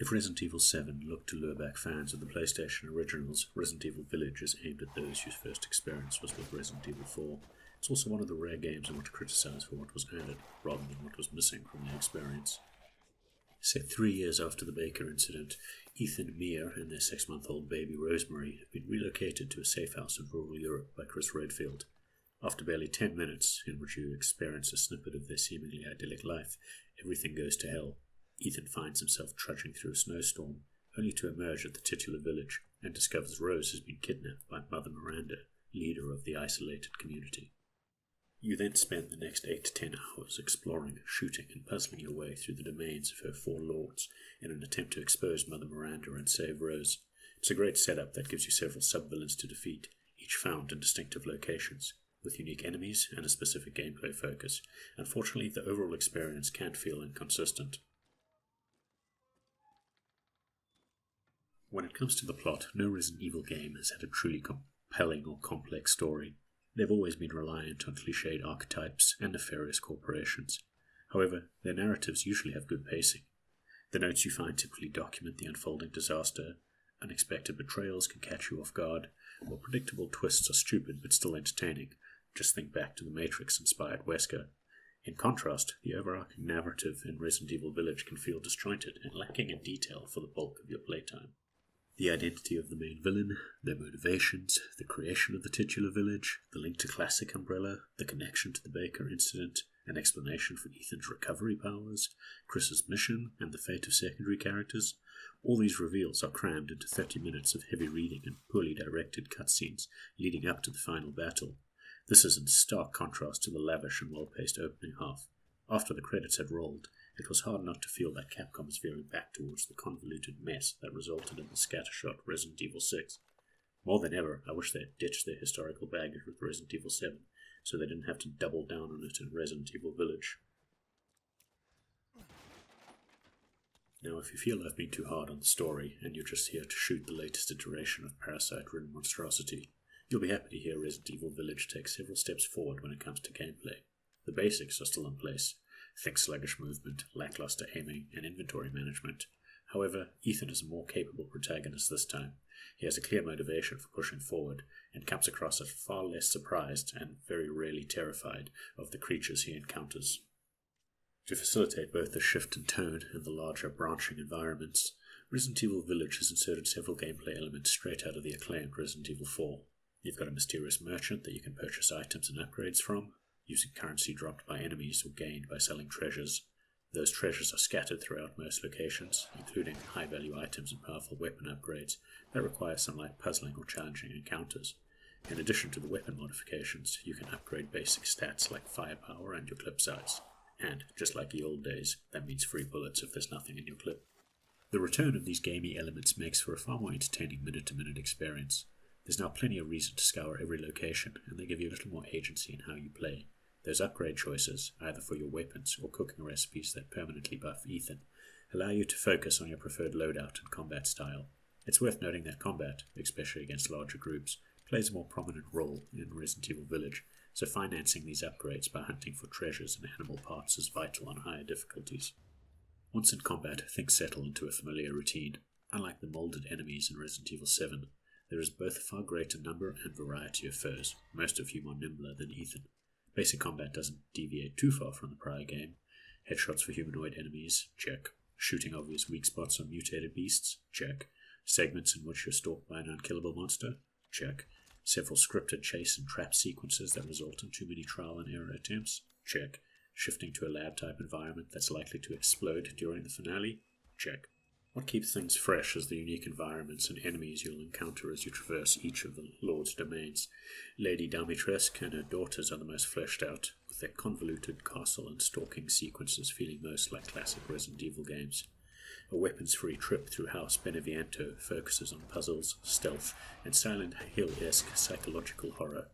If Resident Evil 7 looked to lure back fans of the PlayStation originals, Resident Evil Village is aimed at those whose first experience was with Resident Evil 4. It's also one of the rare games I want to criticize for what was added, rather than what was missing from the experience. Set 3 years after the Baker incident, Ethan, Mia, and their 6-month-old baby Rosemary have been relocated to a safe house in rural Europe by Chris Redfield. After barely 10 minutes, in which you experience a snippet of their seemingly idyllic life, everything goes to hell. Ethan finds himself trudging through a snowstorm, only to emerge at the titular village and discovers Rose has been kidnapped by Mother Miranda, leader of the isolated community. You then spend the next 8 to 10 hours exploring, shooting, and puzzling your way through the domains of her 4 lords in an attempt to expose Mother Miranda and save Rose. It's a great setup that gives you several sub-villains to defeat, each found in distinctive locations, with unique enemies and a specific gameplay focus. Unfortunately, the overall experience can feel inconsistent. When it comes to the plot, no Resident Evil game has had a truly compelling or complex story. They've always been reliant on cliched archetypes and nefarious corporations. However, their narratives usually have good pacing. The notes you find typically document the unfolding disaster, unexpected betrayals can catch you off guard, while predictable twists are stupid but still entertaining. Just think back to the Matrix-inspired Wesker. In contrast, the overarching narrative in Resident Evil Village can feel disjointed and lacking in detail for the bulk of your playtime. The identity of the main villain, their motivations, the creation of the titular village, the link to classic Umbrella, the connection to the Baker incident, an explanation for Ethan's recovery powers, Chris's mission, and the fate of secondary characters, all these reveals are crammed into 30 minutes of heavy reading and poorly directed cutscenes leading up to the final battle. This is in stark contrast to the lavish and well-paced opening half. After the credits had rolled, it was hard not to feel that Capcom was veering back towards the convoluted mess that resulted in the scattershot Resident Evil 6. More than ever, I wish they had ditched their historical baggage with Resident Evil 7, so they didn't have to double down on it in Resident Evil Village. Now, if you feel I've been too hard on the story, and you're just here to shoot the latest iteration of parasite-ridden monstrosity, you'll be happy to hear Resident Evil Village take several steps forward when it comes to gameplay. The basics are still in place. Think sluggish movement, lackluster aiming, and inventory management. However, Ethan is a more capable protagonist this time. He has a clear motivation for pushing forward, and comes across as far less surprised and very rarely terrified of the creatures he encounters. To facilitate both the shift in tone and the larger branching environments, Resident Evil Village has inserted several gameplay elements straight out of the acclaimed Resident Evil 4. You've got a mysterious merchant that you can purchase items and upgrades from, using currency dropped by enemies or gained by selling treasures. Those treasures are scattered throughout most locations, including high-value items and powerful weapon upgrades that require some light puzzling or challenging encounters. In addition to the weapon modifications, you can upgrade basic stats like firepower and your clip size. And, just like the old days, that means free bullets if there's nothing in your clip. The return of these gamey elements makes for a far more entertaining minute-to-minute experience. There's now plenty of reason to scour every location, and they give you a little more agency in how you play. Those upgrade choices, either for your weapons or cooking recipes that permanently buff Ethan, allow you to focus on your preferred loadout and combat style. It's worth noting that combat, especially against larger groups, plays a more prominent role in Resident Evil Village, so financing these upgrades by hunting for treasures and animal parts is vital on higher difficulties. Once in combat, things settle into a familiar routine. Unlike the molded enemies in Resident Evil 7, there is both a far greater number and variety of foes, most of whom are nimbler than Ethan. Basic combat doesn't deviate too far from the prior game. Headshots for humanoid enemies, check. Shooting obvious weak spots on mutated beasts, check. Segments in which you're stalked by an unkillable monster, check. Several scripted chase and trap sequences that result in too many trial and error attempts, check. Shifting to a lab-type environment that's likely to explode during the finale, check. What keeps things fresh is the unique environments and enemies you'll encounter as you traverse each of the Lord's domains. Lady Dimitrescu and her daughters are the most fleshed out, with their convoluted castle and stalking sequences feeling most like classic Resident Evil games. A weapons-free trip through House Beneviento focuses on puzzles, stealth, and Silent Hill-esque psychological horror.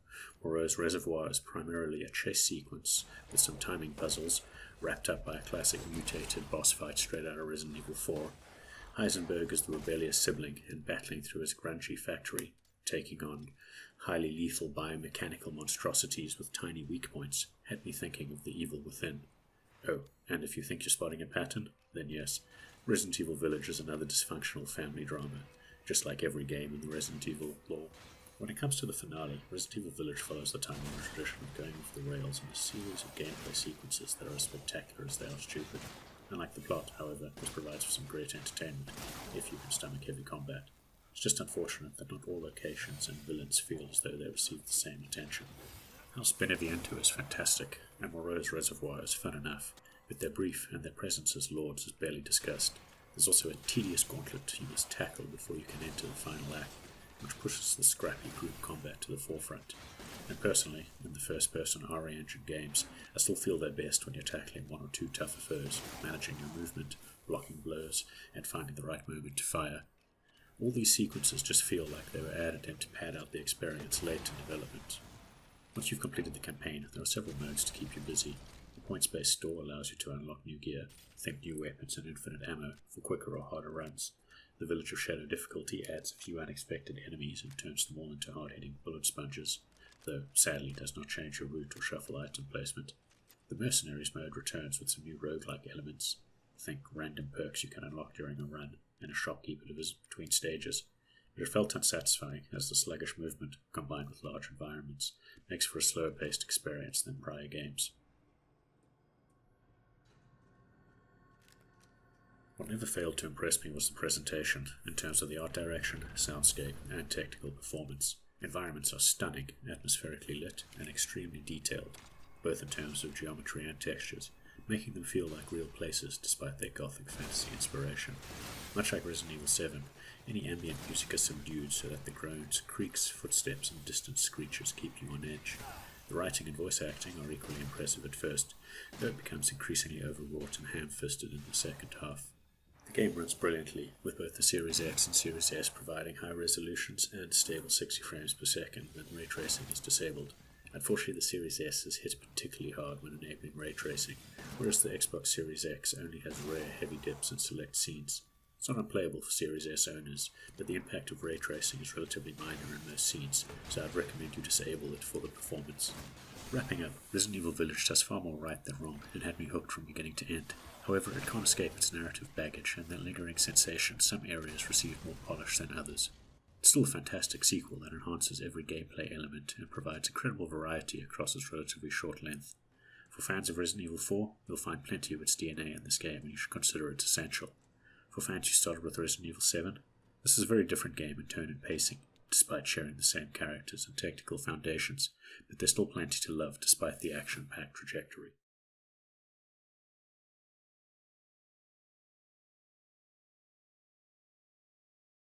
Moreau's Reservoir is primarily a chase sequence, with some timing puzzles, wrapped up by a classic mutated boss fight straight out of Resident Evil 4. Heisenberg is the rebellious sibling and battling through his grungy factory, taking on highly lethal biomechanical monstrosities with tiny weak points, had me thinking of the evil within. Oh, and if you think you're spotting a pattern, then yes, Resident Evil Village is another dysfunctional family drama, just like every game in the Resident Evil lore. When it comes to the finale, Resident Evil Village follows the time-honored tradition of going off the rails in a series of gameplay sequences that are as spectacular as they are stupid. Unlike the plot, however, this provides for some great entertainment, if you can stomach heavy combat. It's just unfortunate that not all locations and villains feel as though they receive the same attention. House Beneviento is fantastic, and Moreau's Reservoir is fun enough, but their brief and their presence as lords is barely discussed. There's also a tedious gauntlet you must tackle before you can enter the final act, which pushes the scrappy group combat to the forefront. And personally, in the first-person RE Engine games, I still feel their best when you're tackling one or two tougher foes, managing your movement, blocking blows, and finding the right moment to fire. All these sequences just feel like they were added in to pad out the experience late in development. Once you've completed the campaign, there are several modes to keep you busy. The points-based store allows you to unlock new gear, think new weapons and infinite ammo for quicker or harder runs. The Village of Shadow difficulty adds a few unexpected enemies and turns them all into hard-hitting bullet sponges, though sadly does not change your route or shuffle item placement. The Mercenaries mode returns with some new roguelike elements. Think random perks you can unlock during a run, and a shopkeeper to visit between stages. But it felt unsatisfying, as the sluggish movement, combined with large environments, makes for a slower-paced experience than prior games. What never failed to impress me was the presentation, in terms of the art direction, soundscape, and technical performance. Environments are stunning, atmospherically lit, and extremely detailed, both in terms of geometry and textures, making them feel like real places despite their gothic fantasy inspiration. Much like Resident Evil 7, any ambient music is subdued so that the groans, creaks, footsteps, and distant screeches keep you on edge. The writing and voice acting are equally impressive at first, though it becomes increasingly overwrought and ham-fisted in the second half. The game runs brilliantly, with both the Series X and Series S providing high resolutions and stable 60 frames per second when ray tracing is disabled. Unfortunately, the Series S is hit particularly hard when enabling ray tracing, whereas the Xbox Series X only has rare heavy dips in select scenes. It's not unplayable for Series S owners, but the impact of ray tracing is relatively minor in most scenes, so I'd recommend you disable it for the performance. Wrapping up, Resident Evil Village does far more right than wrong and had me hooked from beginning to end. However, it can't escape its narrative baggage and that lingering sensation some areas receive more polish than others. It's still a fantastic sequel that enhances every gameplay element and provides incredible variety across its relatively short length. For fans of Resident Evil 4, you'll find plenty of its DNA in this game and you should consider it essential. For fans who started with Resident Evil 7, this is a very different game in tone and pacing, despite sharing the same characters and technical foundations, but there's still plenty to love despite the action-packed trajectory.